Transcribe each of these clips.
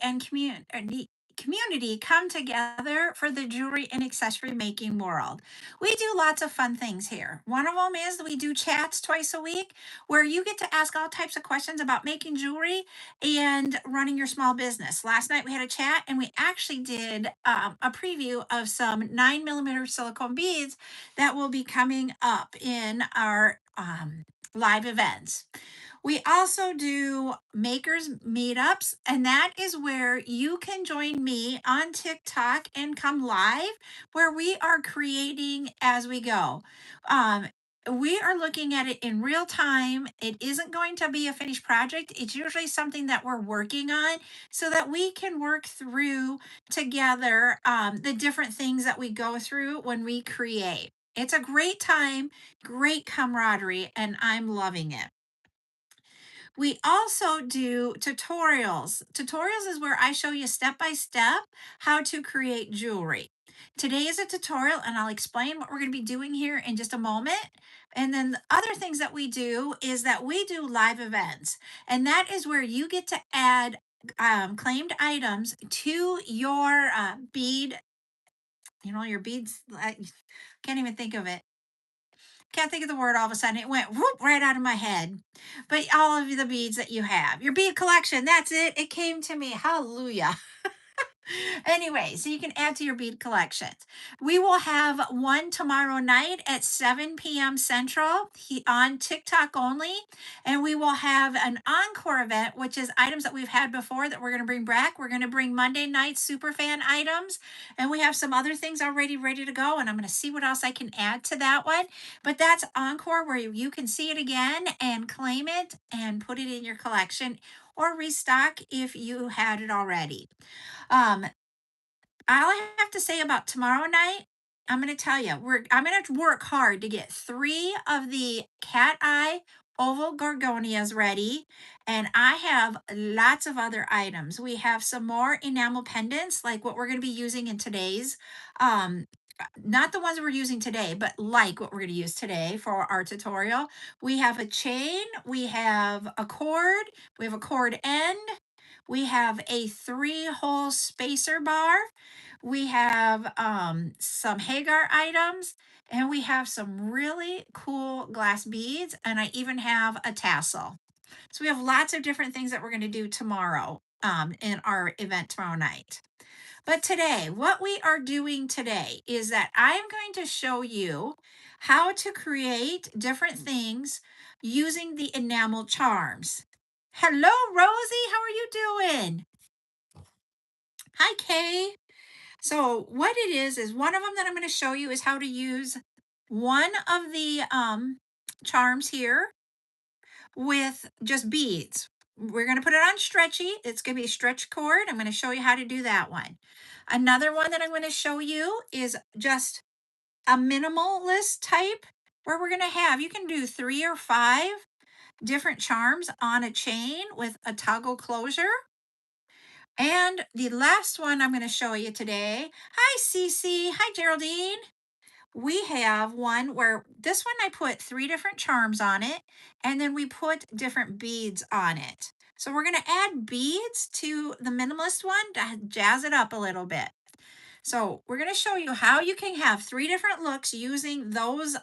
and community come together for the jewelry and accessory making world. We do lots of fun things here. One of them is we do chats twice a week where you get to ask all types of questions about making jewelry and running your small business. Last night we had a chat and we actually did a preview of some 9 millimeter silicone beads that will be coming up in our live events. We also do makers meetups, and that is where you can join me on TikTok and come live, where we are creating as we go. Um, we are looking at it in real time. It isn't going to be a finished project. It's usually something that we're working on so that we can work through together the different things that we go through when we create. It's a great time, great camaraderie, and I'm loving it. We also do tutorials. Tutorials is where I show you step by step how to create jewelry. Today is a tutorial, and I'll explain what we're going to be doing here in just a moment. And then the other things that we do is that we do live events, and that is where you get to add claimed items to your bead, your beads. I can't even think of it. Can't think of the word all of a sudden. It went whoop right out of my head. But all of the beads that you have, your bead collection, that's it. It came to me. Hallelujah. Anyway, so you can add to your bead collections. We will have one tomorrow night at 7 p.m. Central on TikTok only. And we will have an encore event, which is items that we've had before that we're going to bring back. We're going to bring Monday night superfan items. And we have some other things already ready to go. And I'm going to see what else I can add to that one. But that's encore where you can see it again and claim it and put it in your collection or restock if you had it already. Um, all I have to say about tomorrow night, I'm going to tell you, I'm going to work hard to get 3 of the cat eye oval gorgonias ready, and I have lots of other items. We have some more enamel pendants, like what we're going to be using in today's, um, not the ones we're using today, but like what we're going to use today for our tutorial. We have a chain, we have a cord, we have a cord end, we have a 3-hole spacer bar. We have some Hagar items, and we have some really cool glass beads, and I even have a tassel. So we have lots of different things that we're going to do tomorrow in our event tomorrow night. But today, what we are doing today is that I am going to show you how to create different things using the enamel charms. Hello, Rosie. How are you doing? Hi, Kay. So what it is one of them that I'm going to show you is how to use one of the charms here with just beads. We're going to put it on stretchy. It's going to be a stretch cord. I'm going to show you how to do that one. Another one that I'm going to show you is just a minimalist type where we're going to have, you can do 3 or 5 different charms on a chain with a toggle closure. And the last one I'm going to show you today. Hi, Cece. Hi, Geraldine. We have one where this one I put 3 different charms on it, and then we put different beads on it. So we're going to add beads to the minimalist one to jazz it up a little bit. So we're going to show you how you can have 3 different looks using those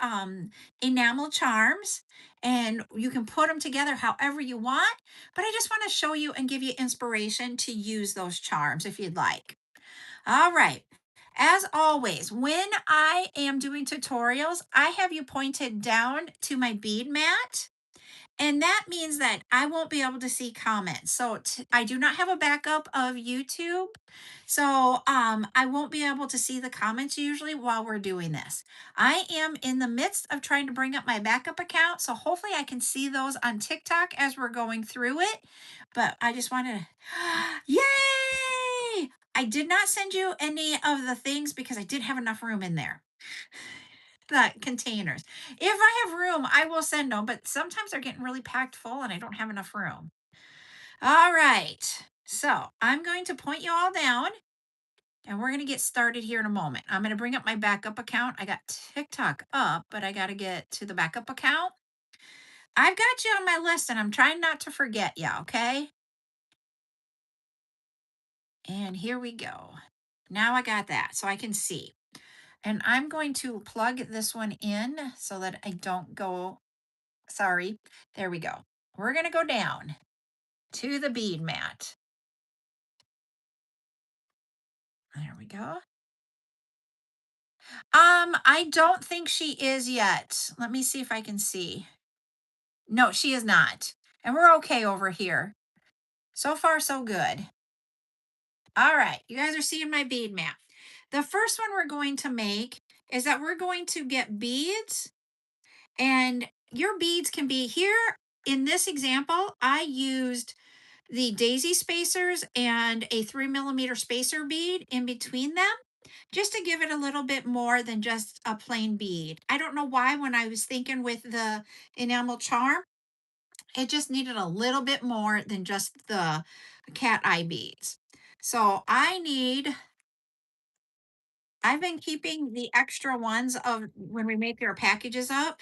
enamel charms, and you can put them together however you want. But I just want to show you and give you inspiration to use those charms if you'd like. All right. As always, when I am doing tutorials, I have you pointed down to my bead mat. And that means that I won't be able to see comments. So I do not have a backup of YouTube. So I won't be able to see the comments usually while we're doing this. I am in the midst of trying to bring up my backup account. So hopefully I can see those on TikTok as we're going through it. But I just wanted to, yay! I did not send you any of the things because I didn't have enough room in there, the containers. If I have room, I will send them, but sometimes they're getting really packed full and I don't have enough room. All right. So I'm going to point you all down and we're going to get started here in a moment. I'm going to bring up my backup account. I got TikTok up, but I got to get to the backup account. I've got you on my list and I'm trying not to forget you. Okay. And here we go. Now I got that so I can see. And I'm going to plug this one in so that I don't go, sorry. There we go. We're going to go down to the bead mat. There we go. I don't think she is yet. Let me see if I can see. No, she is not. And we're okay over here. So far, so good. All right, you guys are seeing my bead mat. The first one we're going to make is that we're going to get beads, and your beads can be here. In this example, I used the daisy spacers and a 3mm spacer bead in between them, just to give it a little bit more than just a plain bead. I don't know why, when I was thinking with the enamel charm, it just needed a little bit more than just the cat eye beads. So I've been keeping the extra ones of when we make our packages up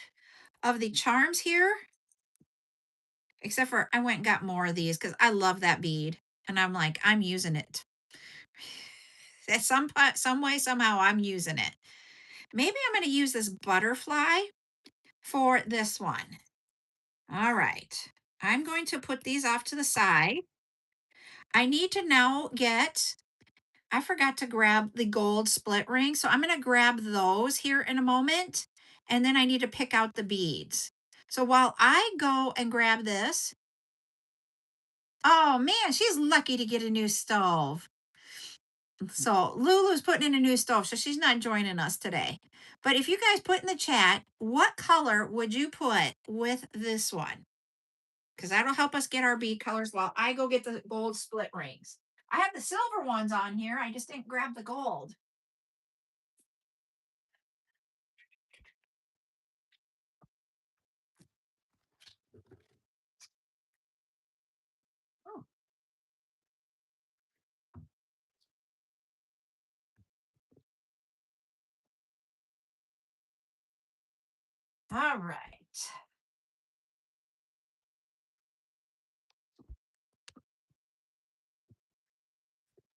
of the charms here, except for I went and got more of these because I love that bead. And I'm like, I'm using it. At some way, somehow I'm using it. Maybe I'm going to use this butterfly for this one. All right. I'm going to put these off to the side. I need to now I forgot to grab the gold split ring. So I'm going to grab those here in a moment. And then I need to pick out the beads. So while I go and grab this, oh man, she's lucky to get a new stove. So Lulu's putting in a new stove, so she's not joining us today. But if you guys put in the chat, what color would you put with this one? Because that'll help us get our bead colors while I go get the gold split rings. I have the silver ones on here. I just didn't grab the gold. Oh, all right.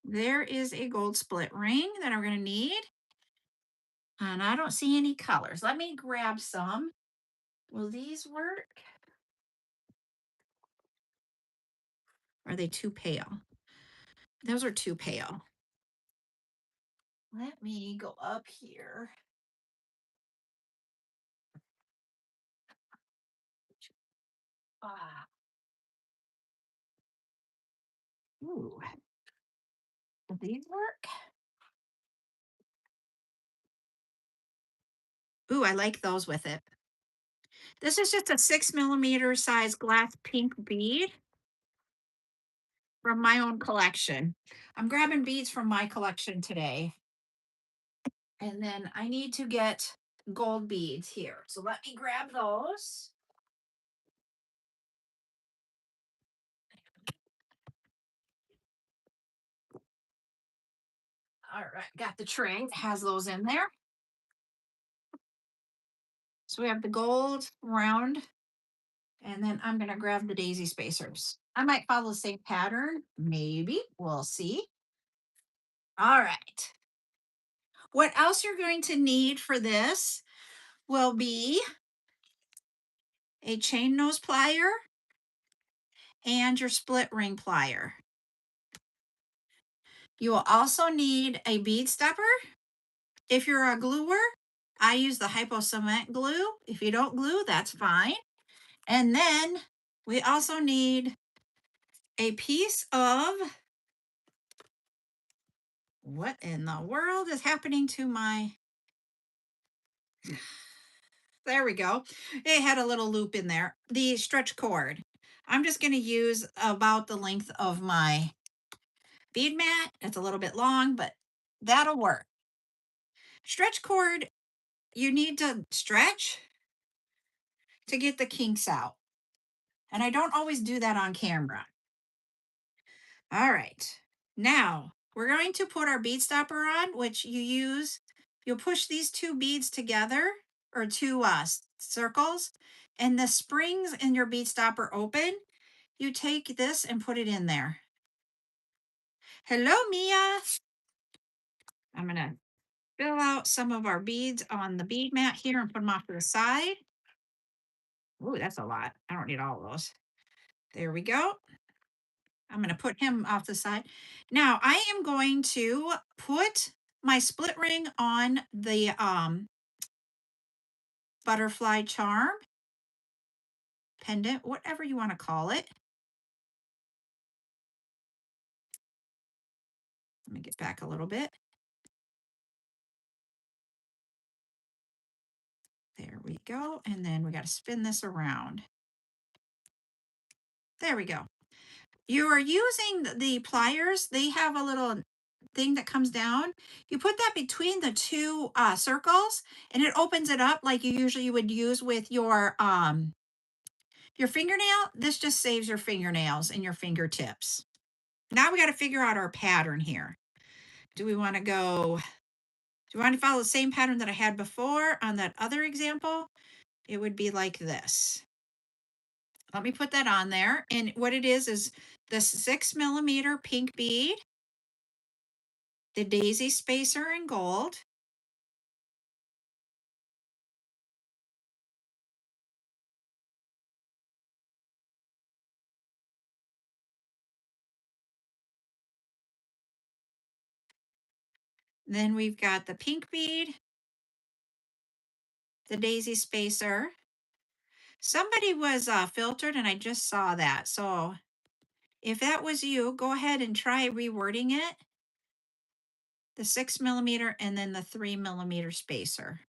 There is a gold split ring that I'm going to need. And I don't see any colors. Let me grab some. Will these work? Are they too pale? Those are too pale. Let me go up here. Ah, ooh, do these work? Ooh, I like those with it. This is just a 6mm size glass pink bead from my own collection. I'm grabbing beads from my collection today. And then I need to get gold beads here. So let me grab those. All right, got the tray, has those in there. So we have the gold round, and then I'm gonna grab the daisy spacers. I might follow the same pattern, maybe, we'll see. All right. What else you're going to need for this will be a chain nose plier and your split ring plier. You will also need a bead stopper. If you're a gluer, I use the hypo cement glue. If you don't glue, that's fine. And then we also need a piece of, what in the world is happening to my, there we go. It had a little loop in there. The stretch cord. I'm just going to use about the length of my bead mat. It's a little bit long, but that'll work. Stretch cord, you need to stretch to get the kinks out. And I don't always do that on camera. All right. Now we're going to put our bead stopper on, which you'll push these two beads together, or two circles, and the springs in your bead stopper open. You take this and put it in there. Hello, Mia. I'm going to fill out some of our beads on the bead mat here and put them off to the side. Ooh, that's a lot. I don't need all those. There we go. I'm going to put him off the side. Now I am going to put my split ring on the butterfly charm, pendant, whatever you want to call it. Let me get back a little bit. There we go. And then we got to spin this around. There we go. You are using the pliers. They have a little thing that comes down. You put that between the two circles and it opens it up like you usually would use with your fingernail. This just saves your fingernails and your fingertips. Now we got to figure out our pattern here. Do we want to go, do we want to follow the same pattern that I had before on that other example? It would be like this. Let me put that on there. And what it is the 6mm pink bead, the daisy spacer in gold, then we've got the pink bead, the daisy spacer. Somebody was filtered and I just saw that. So if that was you, go ahead and try rewording it. The 6mm and then the 3mm spacer.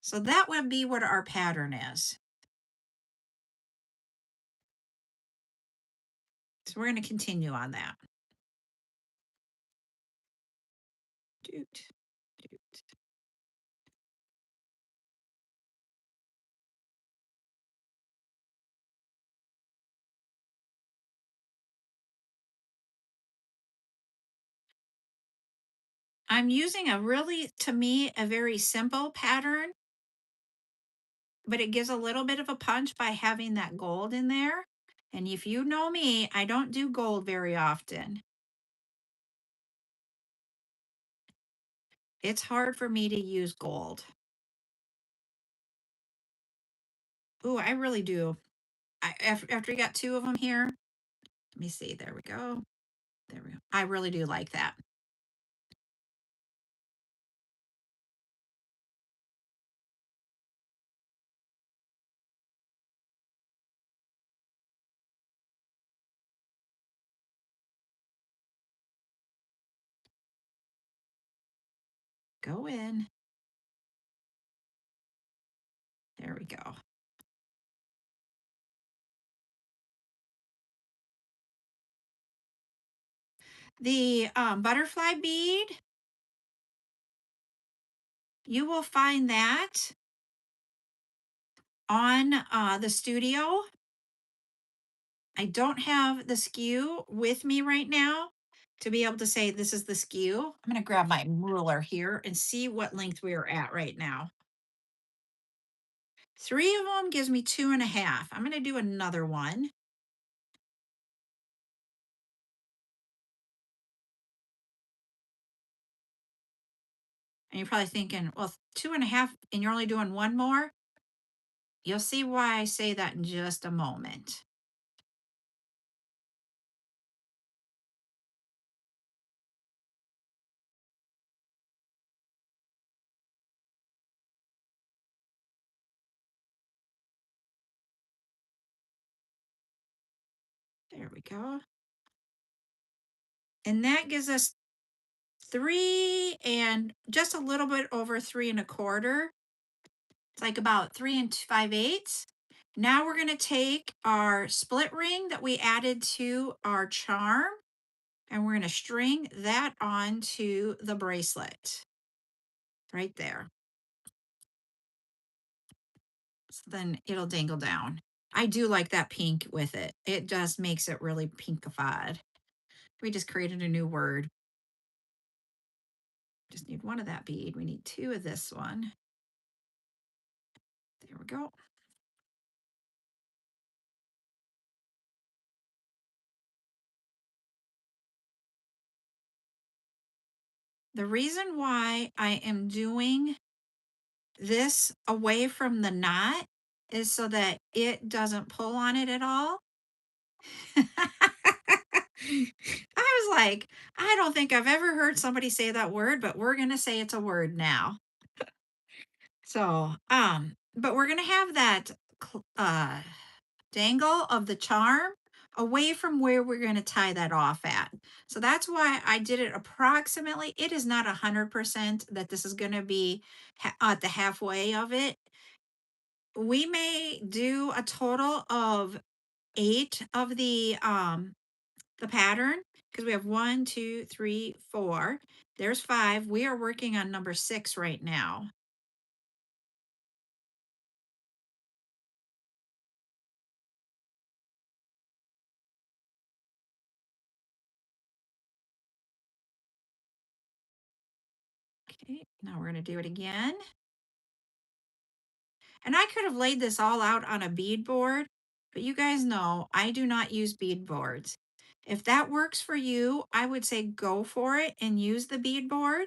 So that would be what our pattern is. So we're going to continue on that. Doot, doot. I'm using a really, to me, a very simple pattern, but it gives a little bit of a punch by having that gold in there. And if you know me, I don't do gold very often. It's hard for me to use gold. Ooh, I really do. After you got two of them here, let me see. There we go. There we go. I really do like that. Go in. There we go. The butterfly bead, you will find that on the studio. I don't have the SKU with me right now to be able to say this is the SKU. I'm going to grab my ruler here and see what length we are at right now. 3 of them gives me 2.5. I'm going to do another one. And you're probably thinking, well, 2.5 and you're only doing one more. You'll see why I say that in just a moment. There we go. And that gives us 3 and just a little bit over 3.25. It's like about 3 5/8. Now we're going to take our split ring that we added to our charm and we're going to string that onto the bracelet right there. So then it'll dangle down. I do like that pink with it. It just makes it really pinkified. We just created a new word. Just need one of that bead. We need 2 of this one. There we go. The reason why I am doing this away from the knot is so that it doesn't pull on it at all. I was like, I don't think I've ever heard somebody say that word, but we're gonna say it's a word now. So, but we're gonna have that dangle of the charm away from where we're gonna tie that off at. So that's why I did it approximately. It is not 100% that this is gonna be at the halfway of it. We may do a total of 8 of the pattern, because we have 1, 2, 3, 4. There's 5. We are working on number 6 right now. Okay, now we're gonna do it again. And I could have laid this all out on a bead board, but you guys know I do not use bead boards. If that works for you, I would say go for it and use the bead board.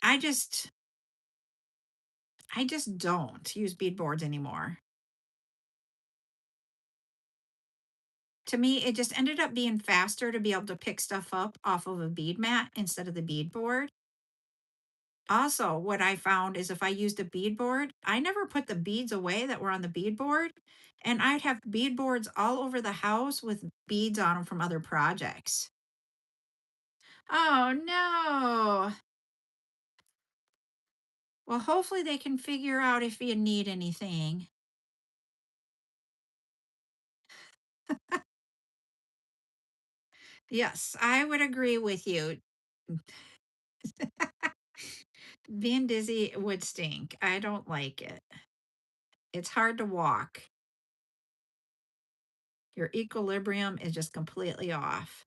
I just I just don't use bead boards anymore. To me, it just ended up being faster to be able to pick stuff up off of a bead mat instead of the bead board. Also, what I found is if I used a bead board, I never put the beads away that were on the bead board. And I'd have bead boards all over the house with beads on them from other projects. Oh no. Well, hopefully they can figure out if you need anything. Yes, I would agree with you. Being dizzy would stink. I don't like it. It's hard to walk. Your equilibrium is just completely off.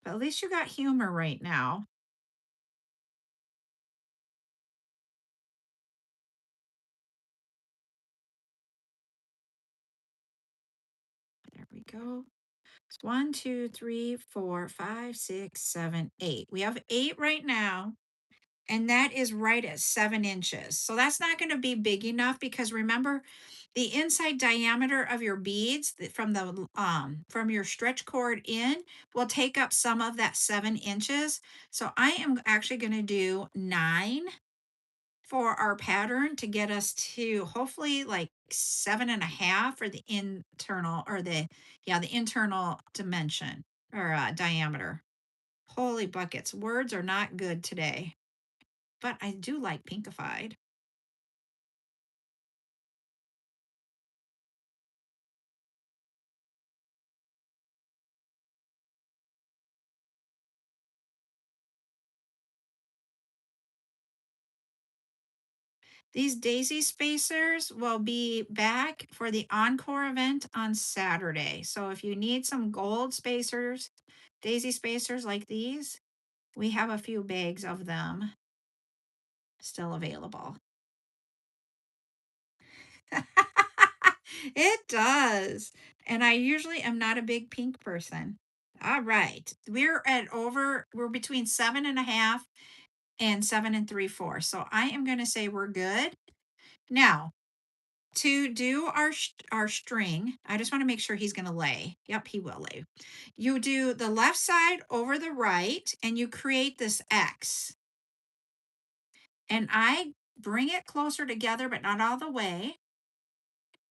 But at least you got humor right now. There we go. It's 1, 2, 3, 4, 5, 6, 7, 8. We have 8 right now, and that is right at 7 inches. So that's not going to be big enough because remember, the inside diameter of your beads from the from your stretch cord in will take up some of that 7 inches. So I am actually going to do 9 for our pattern to get us to hopefully like 7.5 for the internal or the internal dimension or diameter. Holy buckets, words are not good today, but I do like pinkified. These daisy spacers will be back for the encore event on Saturday. So if you need some gold spacers, daisy spacers like these, we have a few bags of them still available. It does. And I usually am not a big pink person. All right. We're between 7.5 and 7 3/4. So I am going to say we're good. Now, to do our string, I just want to make sure he's going to lay. Yep, he will lay. You do the left side over the right and you create this X. And I bring it closer together, but not all the way.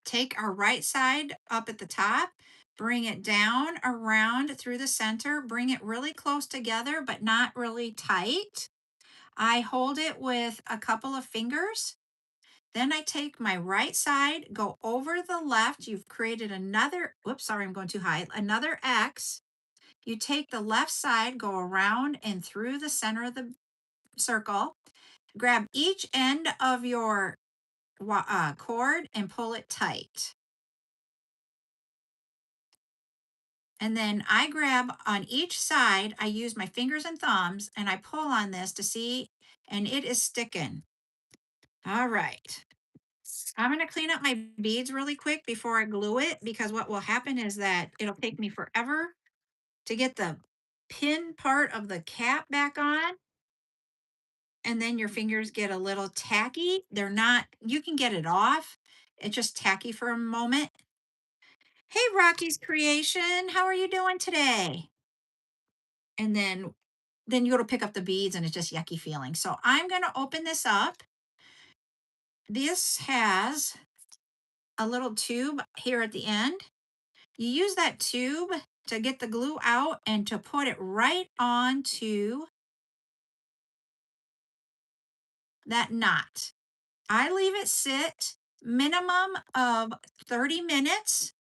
Take our right side up at the top, bring it down around through the center, bring it really close together, but not really tight. I hold it with a couple of fingers. Then I take my right side, go over the left. You've created another, whoops, sorry, I'm going too high, another X. You take the left side, go around and through the center of the circle, grab each end of your cord and pull it tight. And then I grab on each side, I use my fingers and thumbs and I pull on this to see, and it is sticking. All right. I'm going to clean up my beads really quick before I glue it, because what will happen is that it'll take me forever to get the pin part of the cap back on. And then your fingers get a little tacky. They're not, you can get it off. It's just tacky for a moment. Hey, Rocky's Creation, how are you doing today? And then you go to pick up the beads and it's just yucky feeling. So I'm going to open this up. This has a little tube here at the end. You use that tube to get the glue out and to put it right onto that knot. I leave it sit minimum of 30 minutes,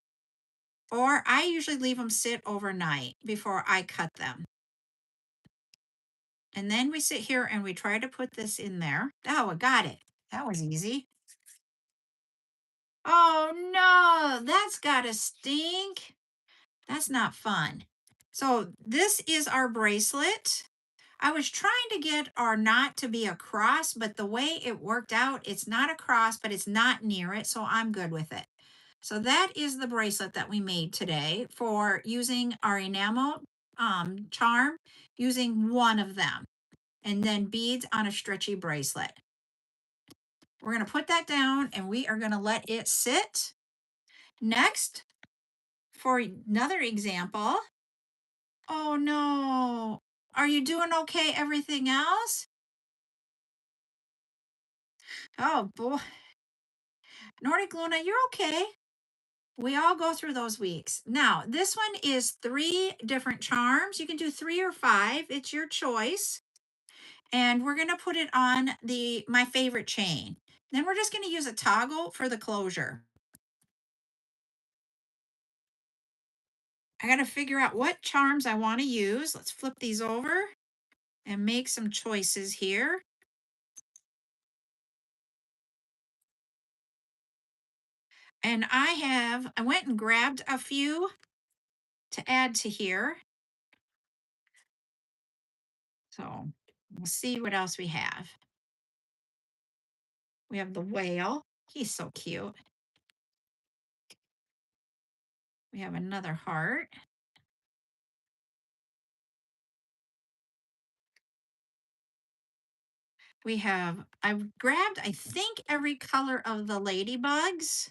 or I usually leave them sit overnight before I cut them. And then we sit here and we try to put this in there. Oh, I got it. That was easy. Oh no, that's gotta stink. That's not fun. So this is our bracelet. I was trying to get our knot to be a cross, but the way it worked out, it's not a cross, but it's not near it. So I'm good with it. So that is the bracelet that we made today for using our enamel charm, using one of them, and then beads on a stretchy bracelet. We're going to put that down and we are going to let it sit. Next, for another example. Oh no. Are you doing okay? Everything else? Oh boy. Nordic Luna, you're okay. We all go through those weeks. Now, this one is 3 different charms. You can do 3 or 5. It's your choice. And we're going to put it on my favorite chain. Then we're just going to use a toggle for the closure. I got to figure out what charms I want to use. Let's flip these over and make some choices here. And I went and grabbed a few to add to here. So we'll see what else we have. We have the whale. He's so cute. We have another heart. I've grabbed, I think, every color of the ladybugs.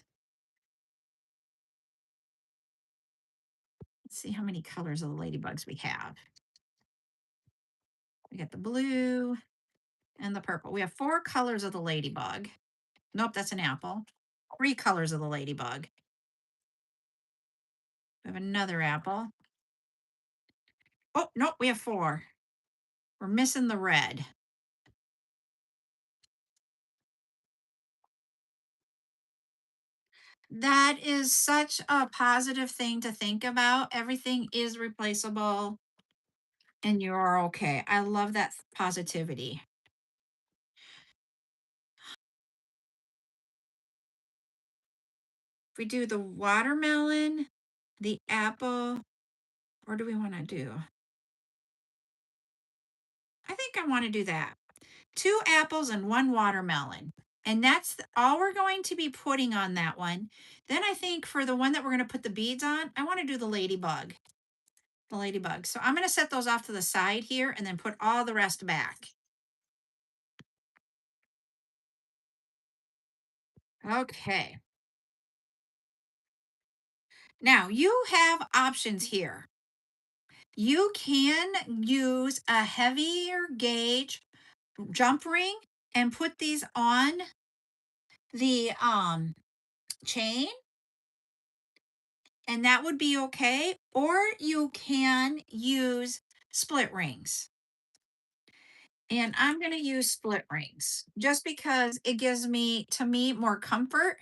Let's see how many colors of the ladybugs we have. We got the blue and the purple. We have 4 colors of the ladybug. Nope, that's an apple. 3 colors of the ladybug. We have another apple. Oh, nope, we have 4. We're missing the red. That is such a positive thing to think about. Everything is replaceable and you're okay. I love that positivity. If we do the watermelon, the apple, or do we want to do? I think I want to do that. 2 apples and 1 watermelon. And that's all we're going to be putting on that one. Then I think for the one that we're going to put the beads on, I want to do the ladybug. The ladybug. So I'm going to set those off to the side here and then put all the rest back. Okay. Now you have options here. You can use a heavier gauge jump ring and put these on the chain, and that would be okay. Or you can use split rings. And I'm going to use split rings just because it gives me, to me, more comfort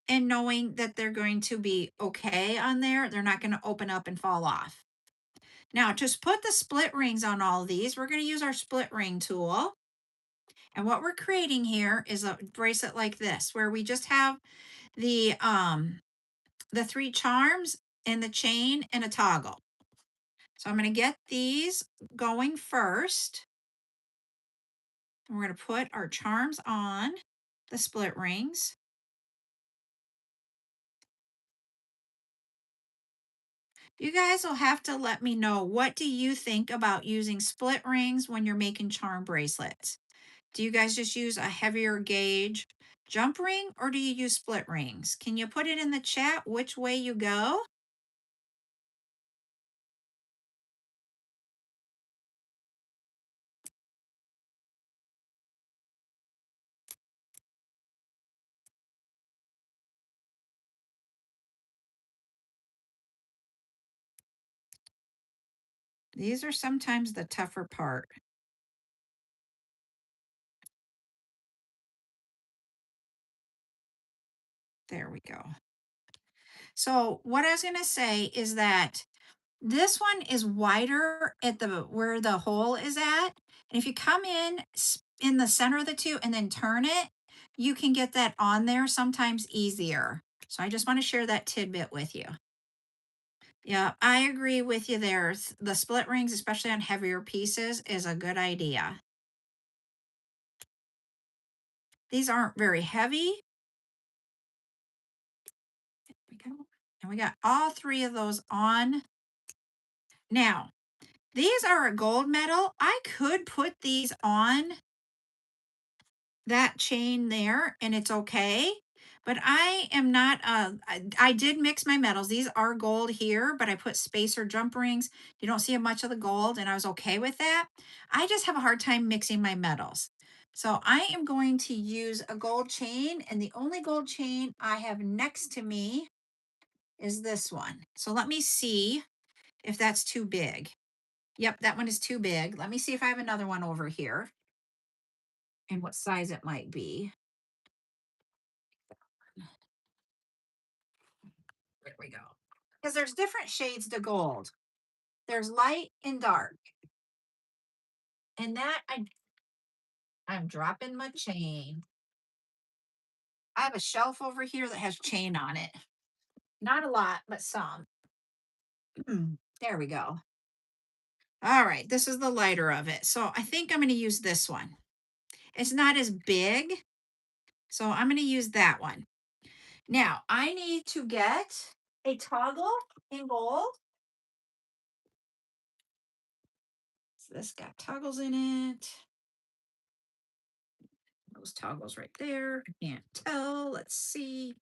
in knowing that they're going to be okay on there. They're not going to open up and fall off. Now, to put the split rings on all of these, we're going to use our split ring tool. And what we're creating here is a bracelet like this, where we just have the 3 charms and the chain and a toggle. So I'm going to get these going first. And we're going to put our charms on the split rings. You guys will have to let me know, what do you think about using split rings when you're making charm bracelets? Do you guys just use a heavier gauge jump ring, or do you use split rings? Can you put it in the chat which way you go? These are sometimes the tougher part. There we go. So what I was going to say is that this one is wider at the where the hole is at. And if you come in the center of the two and then turn it, you can get that on there sometimes easier. So I just want to share that tidbit with you. Yeah, I agree with you there. The split rings, especially on heavier pieces, is a good idea. These aren't very heavy. We go. And we got all three of those on. Now, these are a gold medal. I could put these on that chain there and it's okay. But I am not, I did mix my metals. These are gold here, but I put spacer jump rings. You don't see much of the gold and I was okay with that. I just have a hard time mixing my metals. So I am going to use a gold chain, and the only gold chain I have next to me is this one. So let me see if that's too big. Yep, that one is too big. Let me see if I have another one over here and what size it might be. There we go. Because there's different shades to gold. There's light and dark. And that I'm dropping my chain. I have a shelf over here that has chain on it. Not a lot, but some. There we go. All right, this is the lighter of it. So I think I'm going to use this one. It's not as big, so I'm going to use that one. Now, I need to get a toggle in gold. So this got toggles in it. Those toggles right there. I can't tell. Let's see.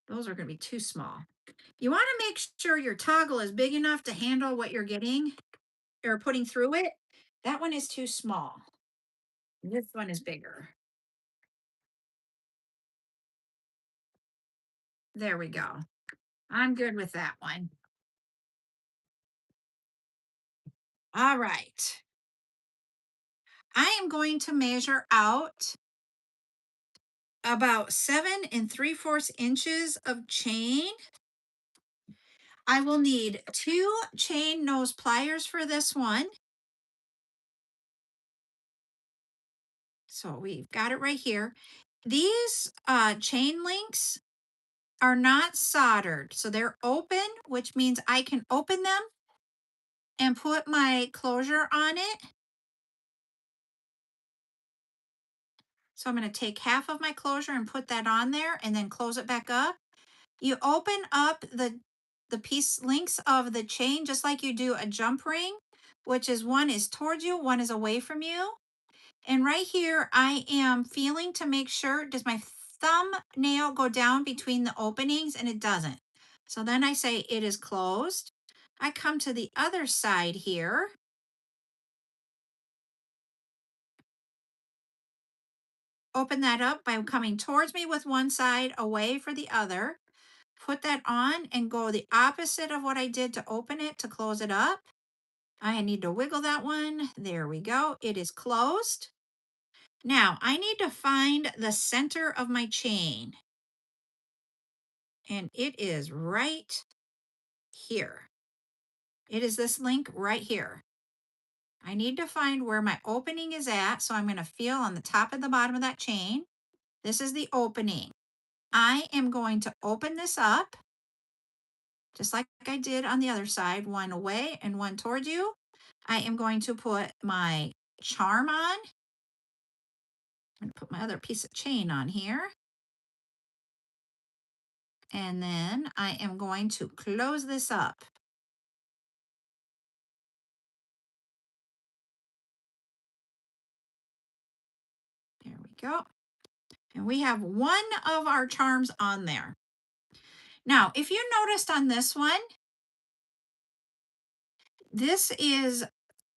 Those are going to be too small. You want to make sure your toggle is big enough to handle what you're getting or putting through it. That one is too small. This one is bigger. There we go. I'm good with that one. All right. I am going to measure out about 7 3/4 inches of chain. I will need 2 chain nose pliers for this one. So we've got it right here. These chain links are not soldered. So they're open, which means I can open them and put my closure on it. So I'm going to take half of my closure and put that on there and then close it back up. You open up the piece links of the chain just like you do a jump ring, which is one is towards you, one is away from you. And right here, I am feeling to make sure, does my thumbnail go down between the openings? And it doesn't. So then I say it is closed. I come to the other side here. Open that up by coming towards me with one side, away for the other. Put that on and go the opposite of what I did to open it to close it up. I need to wiggle that one. There we go. It is closed. Now I need to find the center of my chain. And it is right here. It is this link right here. I need to find where my opening is at. So I'm going to feel on the top and the bottom of that chain. This is the opening. I am going to open this up just like I did on the other side, one away and one towards you. I am going to put my charm on. I'm going to put my other piece of chain on here. And then I am going to close this up. There we go. And we have one of our charms on there. Now, if you noticed on this one, this is,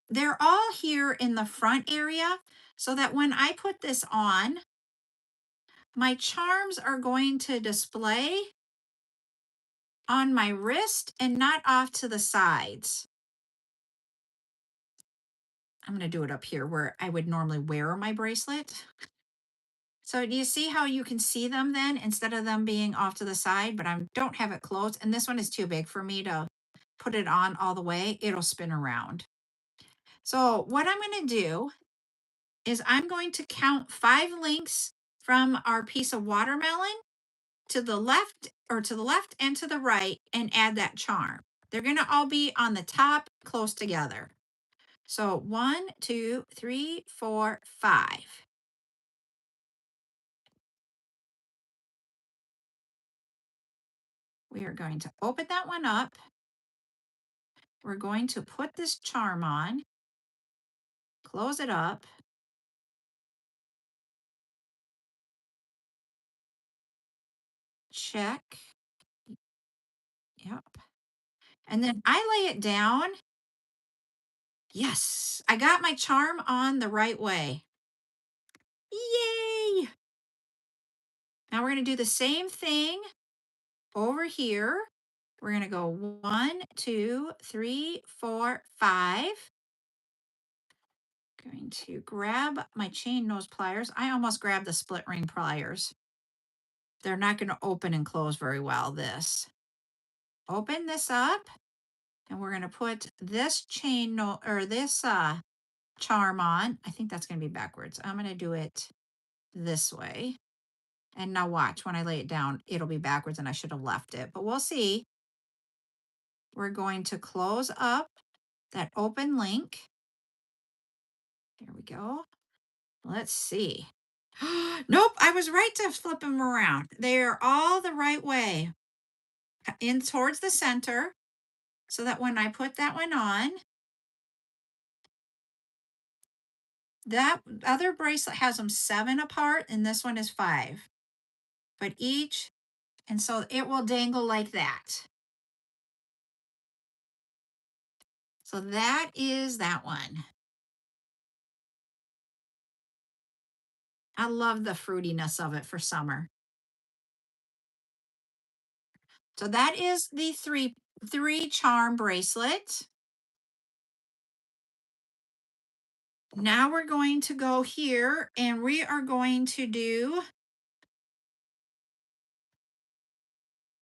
they're all here in the front area so that when I put this on, my charms are going to display on my wrist and not off to the sides. I'm going to do it up here where I would normally wear my bracelet. So do you see how you can see them then instead of them being off to the side, but I don't have it closed. And this one is too big for me to put it on all the way. It'll spin around. So what I'm going to do is I'm going to count 5 links from our piece of watermelon to the left, or to the left and to the right, and add that charm. They're going to all be on the top close together. So 1, 2, 3, 4, 5. We are going to open that one up. We're going to put this charm on, close it up. Check. Yep. And then I lay it down. Yes, I got my charm on the right way. Yay! Now we're going to do the same thing over here. We're going to go 1, 2, 3, 4, 5. Going to grab my chain nose pliers. I almost grabbed the split ring pliers. They're not going to open and close very well, this. Open this up, and we're going to put this this charm on. I think that's going to be backwards. I'm going to do it this way. And now watch, when I lay it down, it'll be backwards and I should have left it, but we'll see. We're going to close up that open link. There we go. Let's see. Nope, I was right to flip them around. They're all the right way in towards the center, so that when I put that one on, that other bracelet has them 7 apart and this one is 5, but each, and so it will dangle like that. So that is that one. I love the fruitiness of it for summer. So that is the three charm bracelet. Now we're going to go here and we are going to do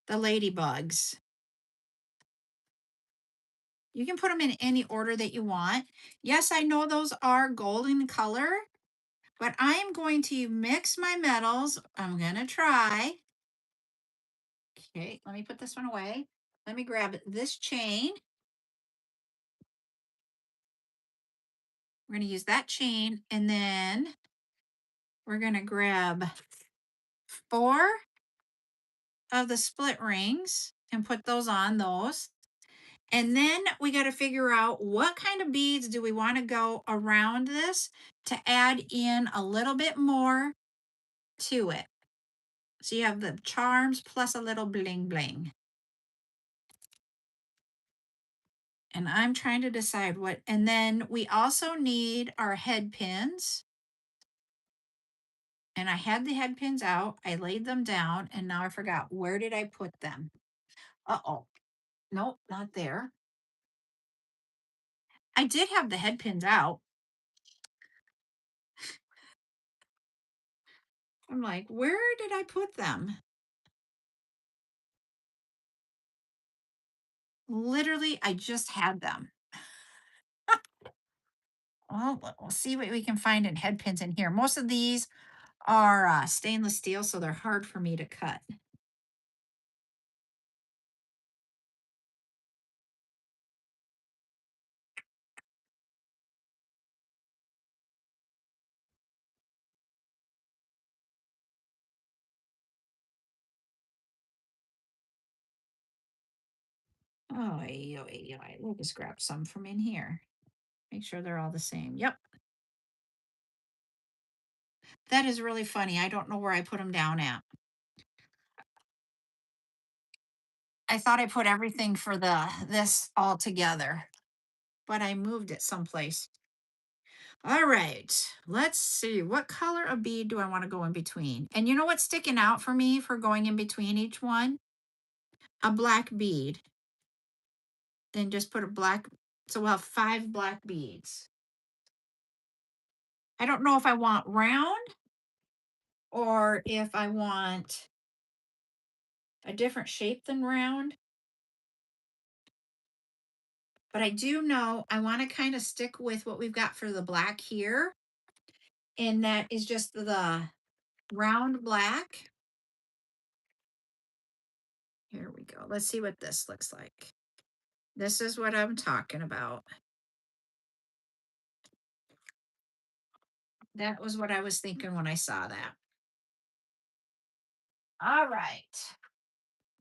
the ladybugs. You can put them in any order that you want. Yes, I know those are golden color, but I am going to mix my metals. I'm going to try. Okay, let me put this one away. Let me grab this chain. We're going to use that chain, and then we're going to grab 4 of the split rings and put those on those. And then we got to figure out what kind of beads do we want to go around this to add in a little bit more to it. So you have the charms plus a little bling bling. And I'm trying to decide what, and then we also need our head pins. And I had the head pins out, I laid them down, and now I forgot, where did I put them? Uh-oh, nope, not there. I did have the head pins out. I'm like, where did I put them? Literally, I just had them. Well, we'll see what we can find in head pins in here. Most of these are stainless steel, so they're hard for me to cut. Oh, we'll just grab some from in here. Make sure they're all the same. Yep. That is really funny. I don't know where I put them down at. I thought I put everything for this all together, but I moved it someplace. All right, let's see. What color of bead do I want to go in between? And you know what's sticking out for me for going in between each one? A black bead. Then just put a black, so we'll have 5 black beads. I don't know if I want round or if I want a different shape than round. But I do know I want to kind of stick with what we've got for the black here. And that is just the round black. Here we go. Let's see what this looks like. This is what I'm talking about. That was what I was thinking when I saw that. All right.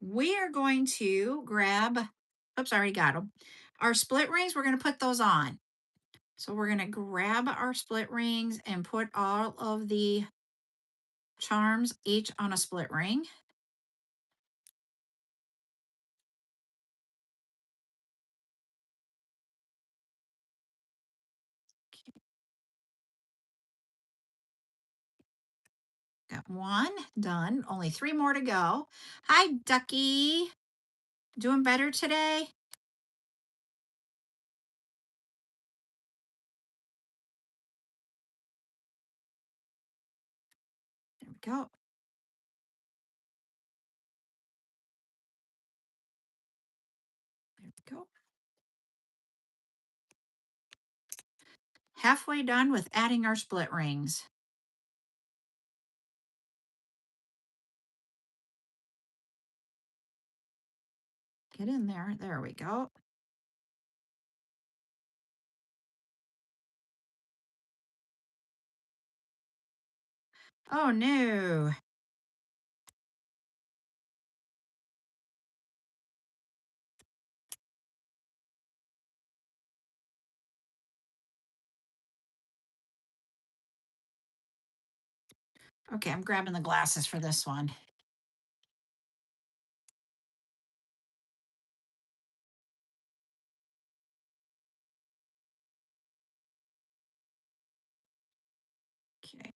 We are going to grab, oops, I already got them. Our split rings, we're going to put those on. So we're going to grab our split rings and put all of the charms each on a split ring. Got one done, only 3 more to go. Hi, Ducky. Doing better today? There we go. There we go. Halfway done with adding our split rings. Get in there. There we go. Oh no. Okay, I'm grabbing the glasses for this one. Okay.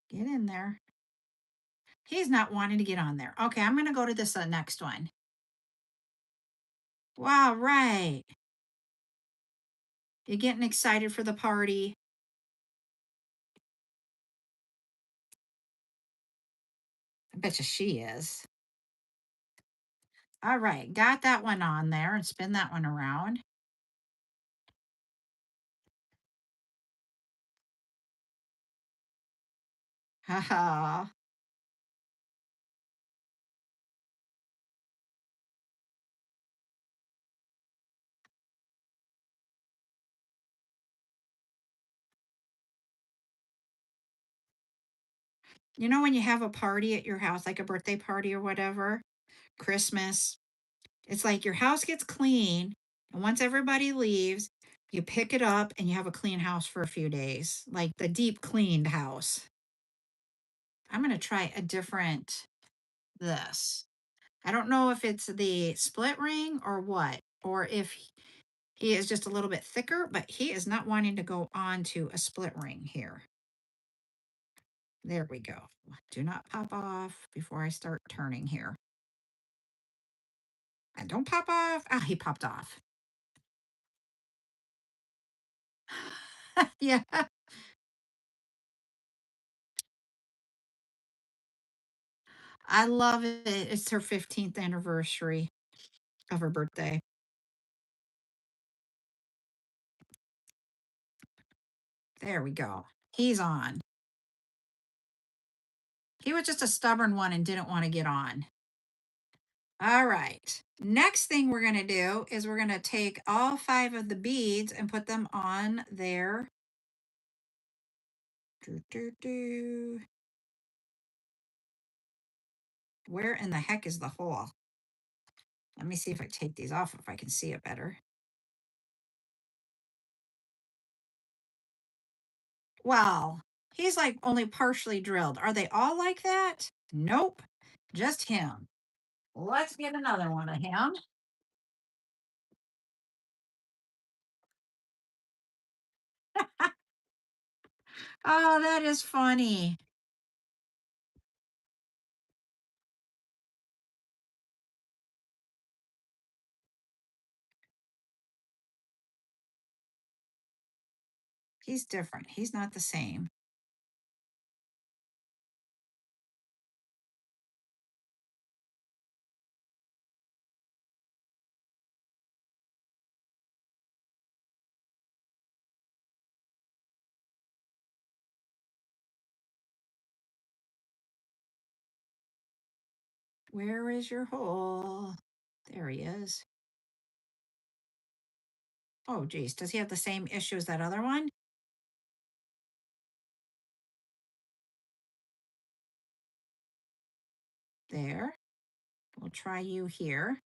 Get in there. He's not wanting to get on there. Okay, I'm going to go to this next one. Wow, right. You're getting excited for the party. I bet you she is. All right, got that one on there and spin that one around. Haha. You know, when you have a party at your house, like a birthday party or whatever, Christmas, it's like your house gets clean. And once everybody leaves, you pick it up and you have a clean house for a few days, like the deep cleaned house. I'm going to try a different this. I don't know if it's the split ring or what, or if he is just a little bit thicker, but he is not wanting to go on to a split ring here. There we go. Do not pop off before I start turning here. And don't pop off. Ah, he popped off. Yeah. I love it. It's her 15th anniversary of her birthday. There we go. He's on. He was just a stubborn one and didn't want to get on. All right. Next thing we're going to do is we're going to take all 5 of the beads and put them on there. Doo, doo, doo. Where in the heck is the hole? Let me see if I take these off, if I can see it better. Well, he's like only partially drilled. Are they all like that? Nope, just him. Let's get another one of him. Oh, that is funny. He's different. He's not the same. Where is your hole? There he is. Oh, geez. Does he have the same issue as that other one? There. We'll try you here.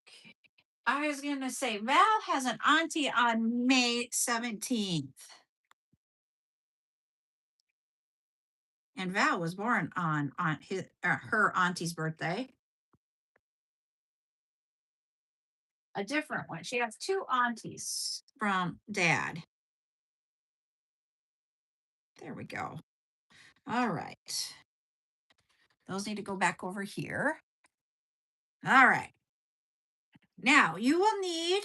Okay. I was going to say, Val has an auntie on May 17th. And Val was born on her auntie's birthday. A different one. She has 2 aunties from dad. There we go. All right. Those need to go back over here. All right. Now you will need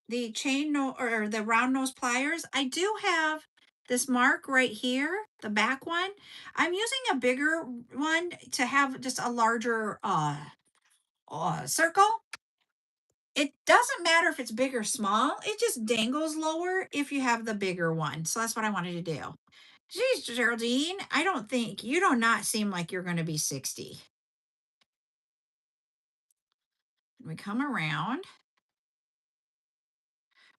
the chain or the round nose pliers. I do have this mark right here, the back one. I'm using a bigger one to have just a larger circle. It doesn't matter if it's big or small. It just dangles lower if you have the bigger one. So that's what I wanted to do. Geez, Geraldine, I don't think you do not seem like you're going to be 60. We come around.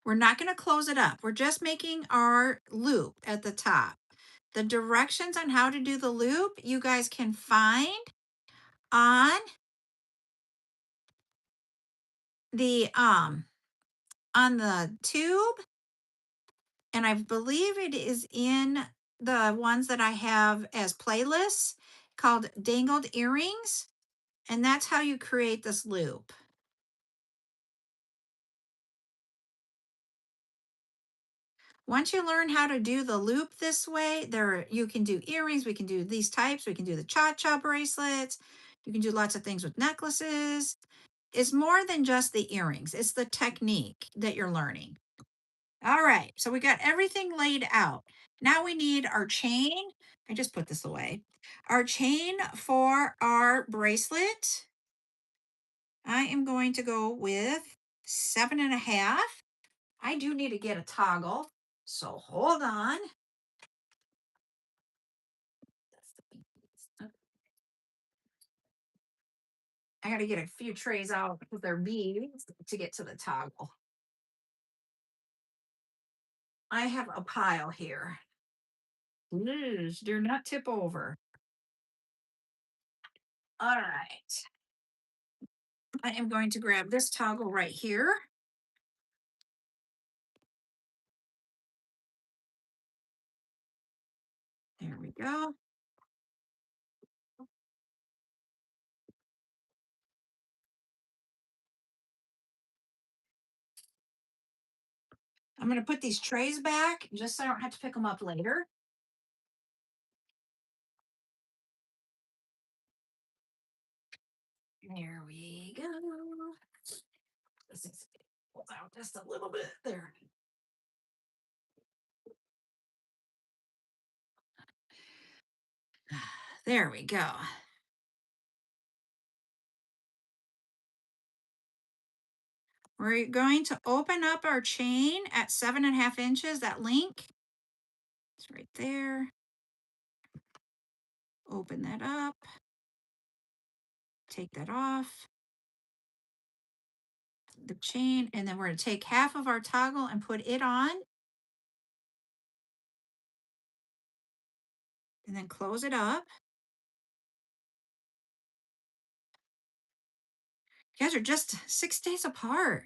We're not going to close it up. We're just making our loop at the top. The directions on how to do the loop, you guys can find on the tube, and I believe it is in the ones that I have as playlists called Dangled Earrings, and that's how you create this loop. Once you learn how to do the loop this way, you can do earrings, we can do these types, we can do the cha-cha bracelets, you can do lots of things with necklaces. It's more than just the earrings, it's the technique that you're learning. All right, so we got everything laid out. Now we need our chain. I just put this away. Our chain for our bracelet. I am going to go with 7.5. I do need to get a toggle, so hold on. I got to get a few trays out because they're beads to get to the toggle. I have a pile here. Liz, do not tip over. All right. I am going to grab this toggle right here. There we go. I'm going to put these trays back just so I don't have to pick them up later. There we go. This is pull out just a little bit there. There we go. We're going to open up our chain at 7.5 inches, that link. It's right there. Open that up. Take that off the chain, and then we're going to take half of our toggle and put it on, and then close it up. You guys are just 6 days apart.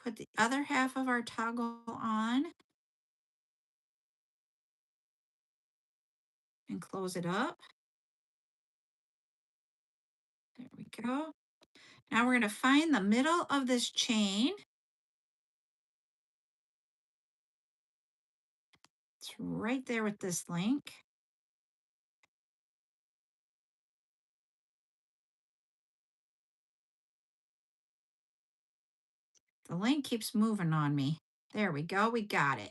Put the other half of our toggle on and close it up. There we go. Now we're going to find the middle of this chain. It's right there with this link. The link keeps moving on me. There we go. We got it.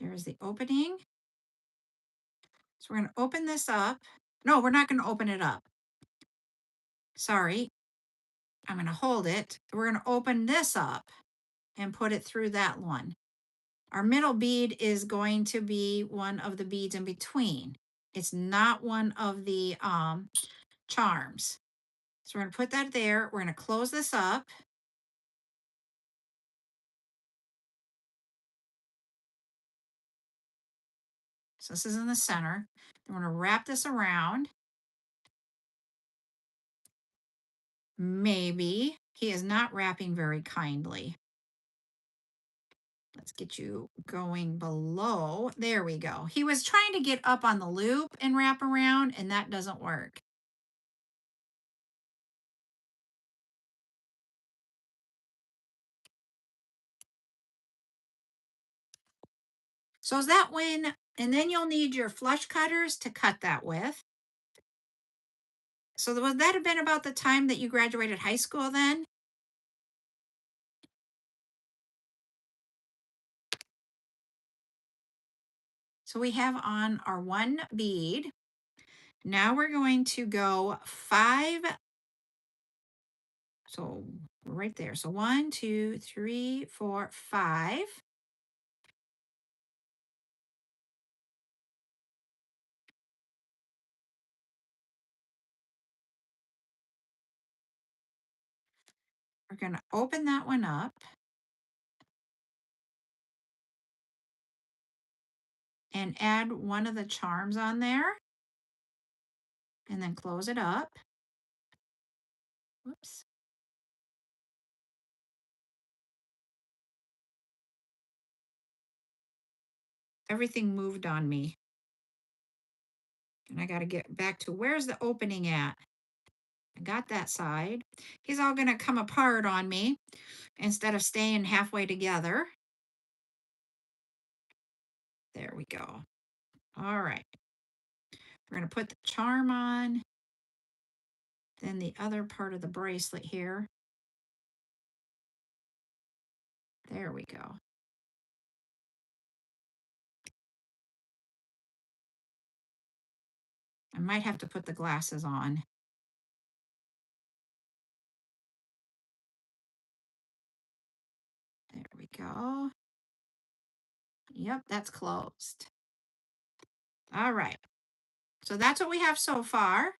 There's the opening. So we're going to open this up. No, we're not going to open it up. Sorry. I'm going to hold it. We're going to open this up and put it through that one. Our middle bead is going to be one of the beads in between. It's not one of the charms. So we're going to put that there. We're going to close this up. So this is in the center. Then we're going to wrap this around. Maybe. He is not wrapping very kindly. Let's get you going below. There we go. He was trying to get up on the loop and wrap around, and that doesn't work. So is that when, and then you'll need your flush cutters to cut that with. So would that have been about the time that you graduated high school then? So we have on our one bead. Now we're going to go 5. So right there. So 1, 2, 3, 4, 5. We're going to open that one up and add one of the charms on there and then close it up. Whoops. Everything moved on me. And I got to get back to where's the opening at? I got that side. He's all going to come apart on me instead of staying halfway together. There we go. All right. We're going to put the charm on. Then the other part of the bracelet here. There we go. I might have to put the glasses on. There we go. Yep, that's closed. All right. So that's what we have so far.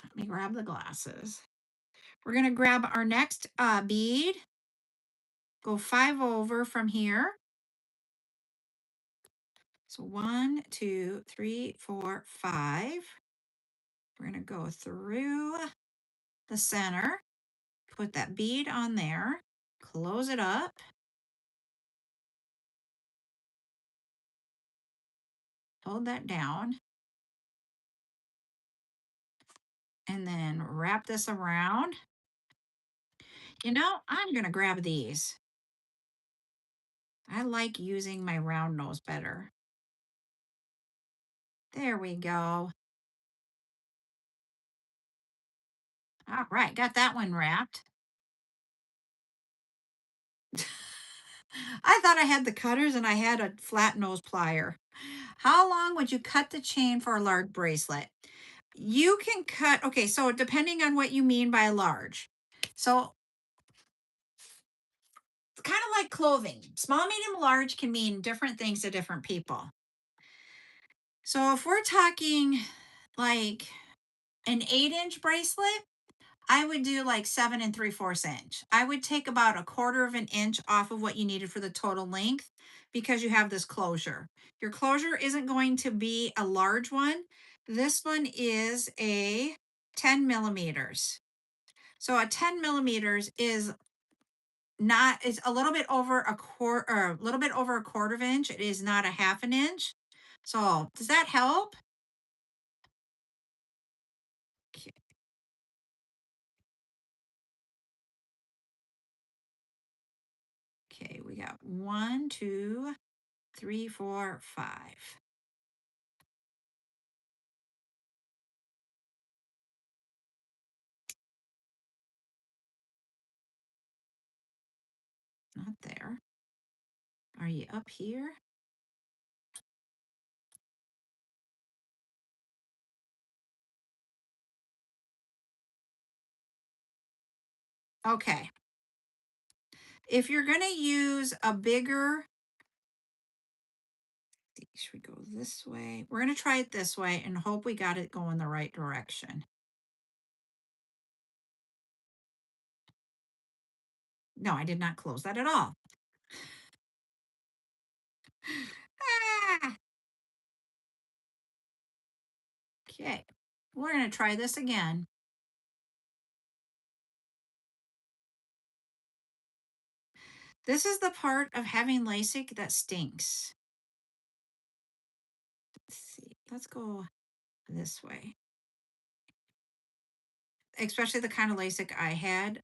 Let me grab the glasses. We're going to grab our next bead. Go 5 over from here. So 1, 2, 3, 4, 5. We're going to go through the center. Put that bead on there. Close it up. Hold that down. And then wrap this around. You know, I'm going to grab these. I like using my round nose better. There we go. All right, got that one wrapped. I thought I had the cutters and I had a flat nose plier. How long would you cut the chain for a large bracelet? You can cut, okay, so depending on what you mean by large. So it's kind of like clothing. Small, medium, large can mean different things to different people. So if we're talking like an 8-inch bracelet, I would do like 7 3/4 inch. I would take about a quarter of an inch off of what you needed for the total length because you have this closure. Your closure isn't going to be a large one. This one is a 10 millimeters. So a 10 millimeters is not, it's a little bit over a quarter, or a little bit over a quarter of an inch. It is not a half an inch. So does that help? Okay, okay, we got 1 2 3 4 5. Not there. Are you up here? Okay. If you're going to use a bigger, should we go this way? We're going to try it this way and hope we got it going the right direction. No, I did not close that at all. Ah, okay. We're going to try this again. This is the part of having LASIK that stinks. Let's see. Let's go this way. Especially the kind of LASIK I had.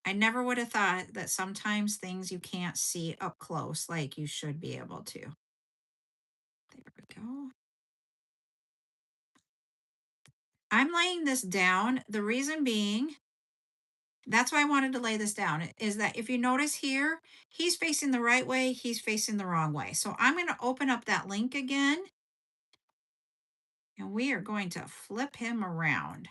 I never would have thought that sometimes things you can't see up close like you should be able to. There we go. I'm laying this down. The reason being, that's why I wanted to lay this down, is that if you notice here, he's facing the right way, he's facing the wrong way. So I'm going to open up that link again, and we are going to flip him around.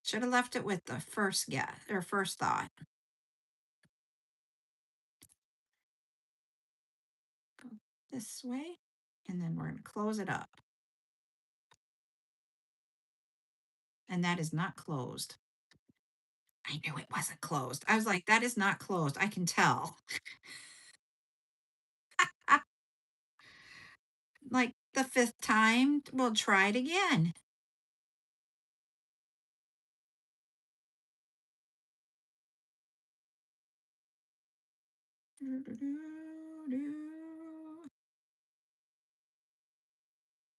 Should have left it with the first guess or first thought. Go this way, and then we're going to close it up. And that is not closed. I knew it wasn't closed. I was like, that is not closed. I can tell. Like the fifth time, we'll try it again.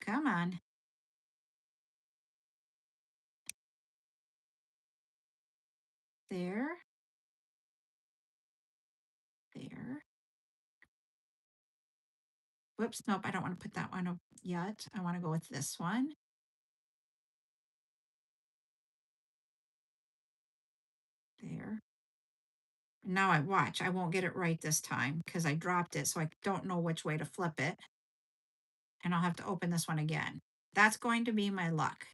Come on. There, there. Whoops, nope, I don't want to put that one up yet. I want to go with this one. There. Now I watch. I won't get it right this time because I dropped it, so I don't know which way to flip it. And I'll have to open this one again. That's going to be my luck.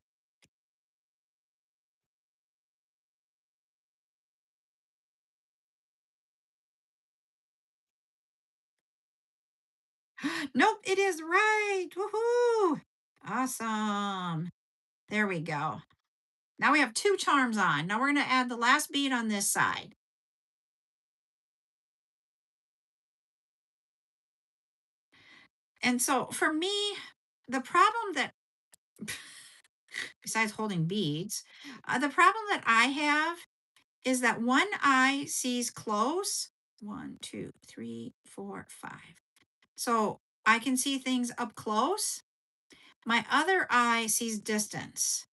Nope, it is right. Woohoo! Awesome. There we go. Now we have 2 charms on. Now we're going to add the last bead on this side. And so for me, the problem that, besides holding beads, the problem that I have is that one eye sees close. 1 2 3 4 5. So I can see things up close. My other eye sees distance.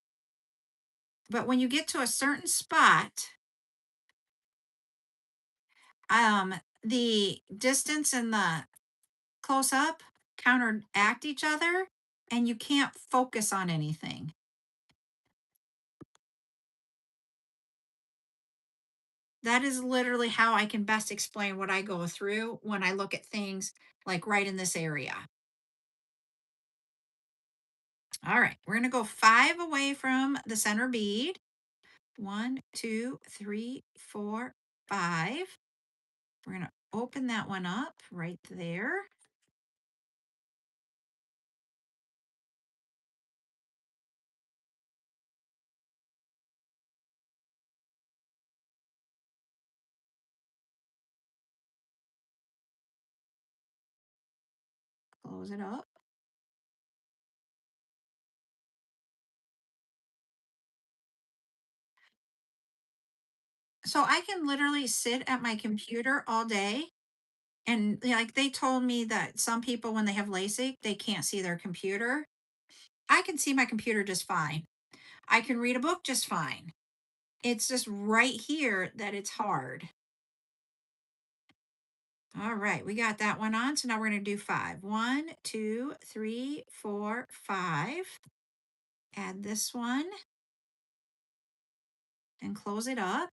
But when you get to a certain spot, um, the distance and the close up counteract each other and you can't focus on anything. That is literally how I can best explain what I go through when I look at things like right in this area. All right, we're going to go 5 away from the center bead. 1, 2, 3, 4, 5. We're going to open that one up right there. Close it up. So I can literally sit at my computer all day. And like they told me that some people, when they have LASIK, they can't see their computer. I can see my computer just fine. I can read a book just fine. It's just right here that it's hard. All right, we got that one on. So now we're going to do 5. 1, 2, 3, 4, 5. Add this one and close it up.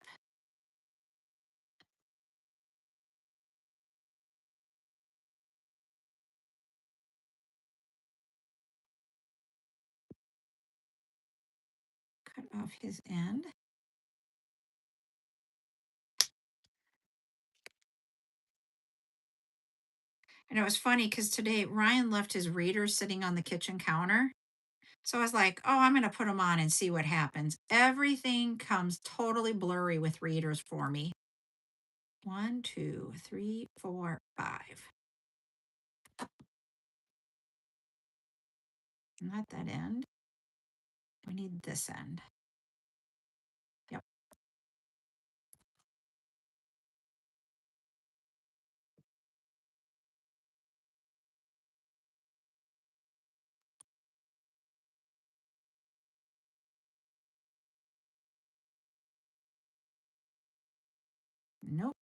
Cut off his end. And it was funny because today Ryan left his readers sitting on the kitchen counter. So I was like, oh, I'm going to put them on and see what happens. Everything comes totally blurry with readers for me. 1, 2, 3, 4, 5. Not that end. We need this end. Yep. Nope.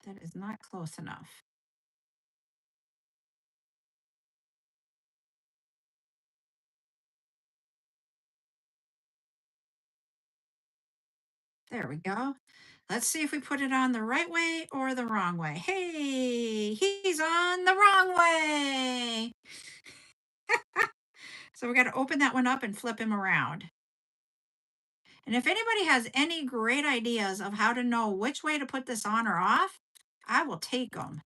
That is not close enough. There we go. Let's see if we put it on the right way or the wrong way. Hey, he's on the wrong way. So we got to open that one up and flip him around. And if anybody has any great ideas of how to know which way to put this on or off, I will take them.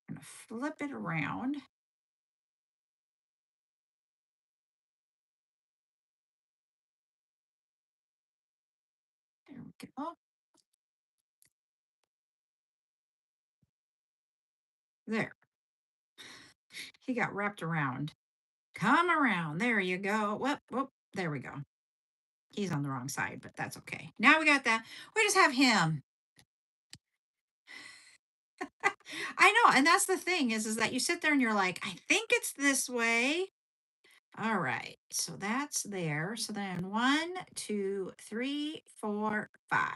I'm going to flip it around. There we go. There. He got wrapped around. Come around. There you go. Whoop, whoop. There we go. He's on the wrong side, but that's okay. Now we got that. We just have him. I know. And that's the thing is that you sit there and you're like, I think it's this way. All right. So that's there. So then 1, 2, 3, 4, 5.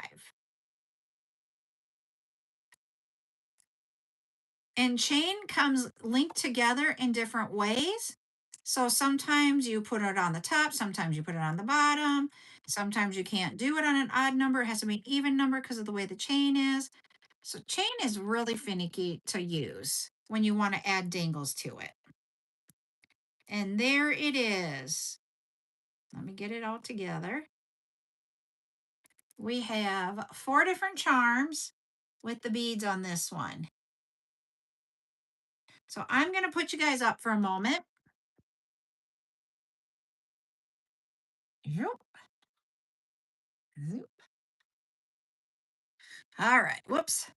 And chain comes linked together in different ways. So sometimes you put it on the top, sometimes you put it on the bottom. Sometimes you can't do it on an odd number. It has to be an even number because of the way the chain is. So chain is really finicky to use when you want to add dangles to it. And there it is. Let me get it all together. We have 4 different charms with the beads on this one. So I'm going to put you guys up for a moment. Zoop, zoop. All right. Whoops.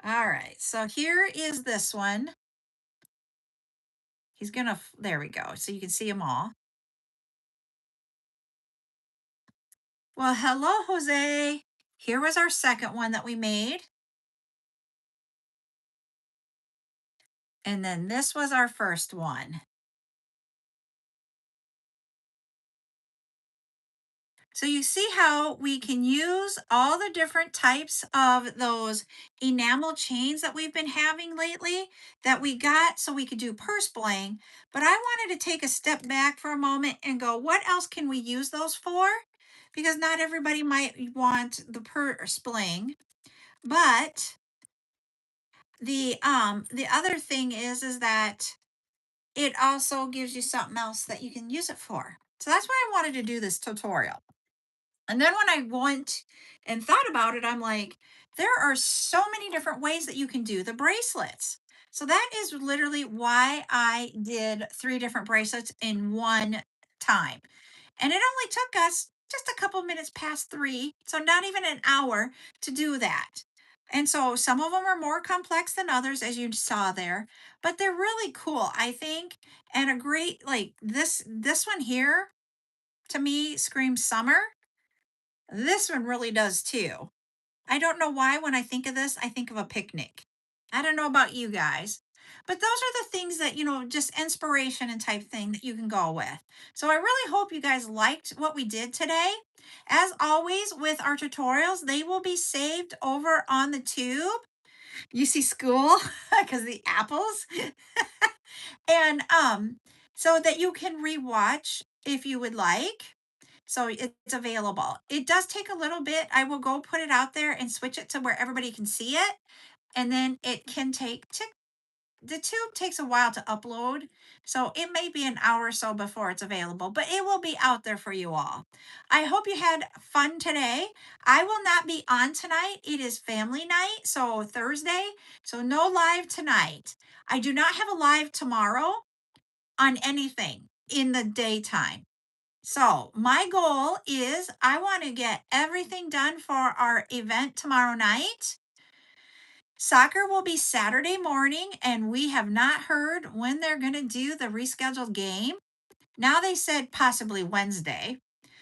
All right. So here is this one. He's going to, there we go. So you can see them all. Well, hello, Jose. Here was our second one that we made. And then this was our first one. So you see how we can use all the different types of those enamel chains that we've been having lately that we got so we could do purse bling. But I wanted to take a step back for a moment and go, what else can we use those for? Because not everybody might want the purse bling, but the other thing is that it also gives you something else that you can use it for. So that's why I wanted to do this tutorial. And then when I went and thought about it, I'm like, there are so many different ways that you can do the bracelets. So that is literally why I did three different bracelets in one time. And it only took us just a couple minutes past three, so not even an hour to do that. And so some of them are more complex than others, as you saw there, but they're really cool, I think. And a great, like this one here to me screams summer. This one really does too. I don't know why when I think of this, I think of a picnic. I don't know about you guys, but those are the things that, just inspiration and type thing that you can go with. So I really hope you guys liked what we did today. As always with our tutorials, they will be saved over on the tube. You see school because the apples. And so that you can rewatch if you would like. So it's available. It does take a little bit. I will go put it out there and switch it to where everybody can see it. And then it can take the tube takes a while to upload. So it may be an hour or so before it's available, but it will be out there for you all. I hope you had fun today. I will not be on tonight. It is family night, so Thursday. So no live tonight. I do not have a live tomorrow on anything in the daytime. So my goal is I want to get everything done for our event tomorrow night. Soccer will be Saturday morning, and we have not heard when they're going to do the rescheduled game. Now they said possibly Wednesday.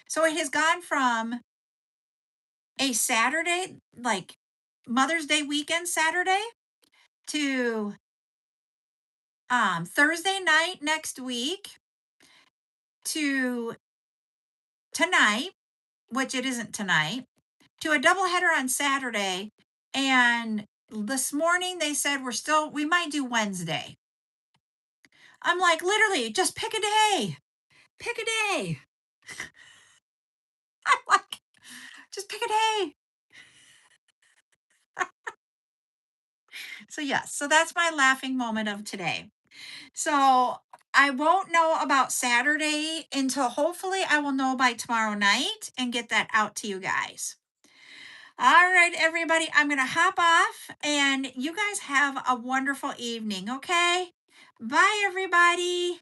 So it has gone from a Saturday, like Mother's Day weekend Saturday, to Thursday night next week, to tonight, which it isn't tonight, to a doubleheader on Saturday. And this morning they said we might do Wednesday. I'm like, literally, just pick a day. Pick a day. I'm like, just pick a day. So, yes, so that's my laughing moment of today. So, I won't know about Saturday until hopefully I will know by tomorrow night and get that out to you guys. All right, everybody, I'm going to hop off and you guys have a wonderful evening, okay? Bye, everybody.